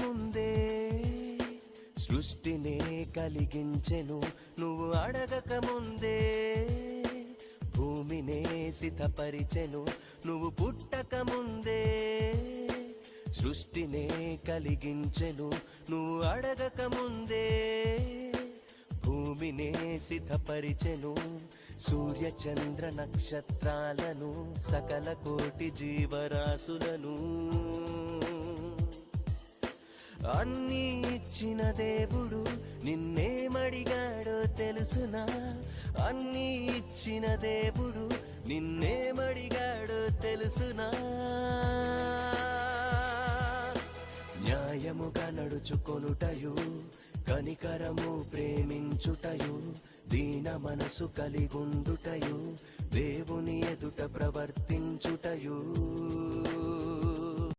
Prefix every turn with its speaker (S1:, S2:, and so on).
S1: ముందే సృష్టినే కలిగించెను, నువ్వు అడగక ముందే భూమినే సిద్ధపరిచెను, నువ్వు పుట్టక ముందే సృష్టినే కలిగించెను, నువ్వు అడగక ముందే భూమినే సిద్ధపరిచెను. సూర్య చంద్ర నక్షత్రాలను సకల కోటి జీవరాశులను అన్నీ ఇచ్చిన దేవుడు నిన్నేమడిగాడో తెలుసునా? అన్నీ ఇచ్చిన దేవుడు నిన్నేమడిగాడో తెలుసునా? న్యాయముగా నడుచుకొనుటయు, కనికరము ప్రేమించుటయు, దీన మనసు కలిగుండుటయు, దేవుని ఎదుట ప్రవర్తించుటయు.